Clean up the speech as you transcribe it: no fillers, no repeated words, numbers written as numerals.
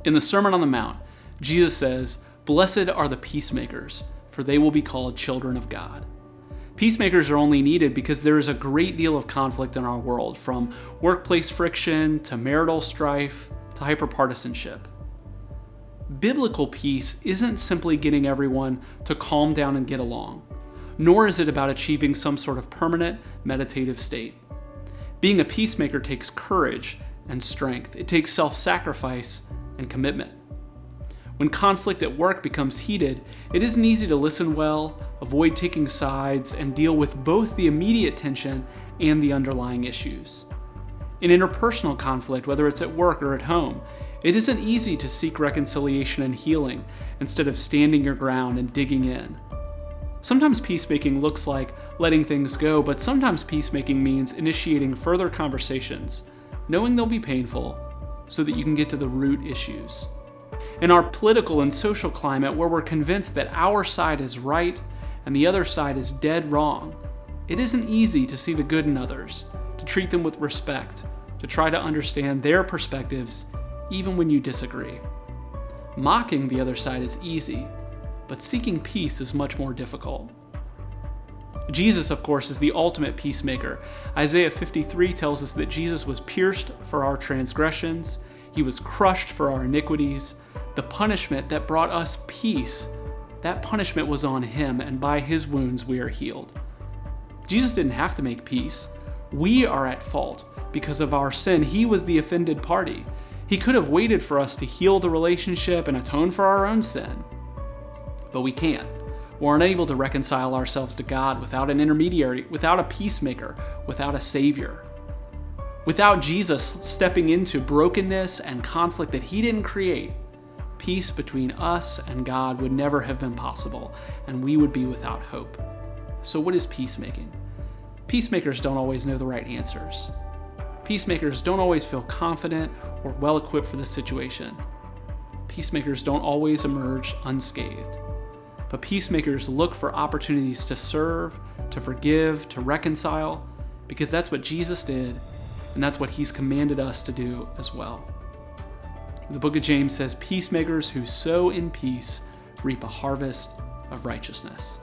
In the Sermon on the Mount, Jesus says, "Blessed are the peacemakers, for they will be called children of God." Peacemakers are only needed because there is a great deal of conflict in our world, from workplace friction to marital strife to hyperpartisanship. Biblical peace isn't simply getting everyone to calm down and get along, nor is it about achieving some sort of permanent meditative state. Being a peacemaker takes courage and strength. It takes self-sacrifice and commitment. When conflict at work becomes heated, it isn't easy to listen well, avoid taking sides, and deal with both the immediate tension and the underlying issues. In interpersonal conflict, whether it's at work or at home, it isn't easy to seek reconciliation and healing instead of standing your ground and digging in. Sometimes peacemaking looks like letting things go, but sometimes peacemaking means initiating further conversations, knowing they'll be painful, so that you can get to the root issues. In our political and social climate, where we're convinced that our side is right and the other side is dead wrong, it isn't easy to see the good in others, to treat them with respect, to try to understand their perspectives, even when you disagree. Mocking the other side is easy, but seeking peace is much more difficult. Jesus, of course, is the ultimate peacemaker. Isaiah 53 tells us that Jesus was pierced for our transgressions, he was crushed for our iniquities. The punishment that brought us peace, that punishment was on him, and by his wounds we are healed. Jesus didn't have to make peace. We are at fault because of our sin. He was the offended party. He could have waited for us to heal the relationship and atone for our own sin. But we can't. We're unable to reconcile ourselves to God without an intermediary, without a peacemaker, without a savior. Without Jesus stepping into brokenness and conflict that he didn't create, peace between us and God would never have been possible, and we would be without hope. So what is peacemaking? Peacemakers don't always know the right answers. Peacemakers don't always feel confident or well-equipped for the situation. Peacemakers don't always emerge unscathed. But peacemakers look for opportunities to serve, to forgive, to reconcile, because that's what Jesus did, and that's what he's commanded us to do as well. The book of James says, "Peacemakers who sow in peace reap a harvest of righteousness."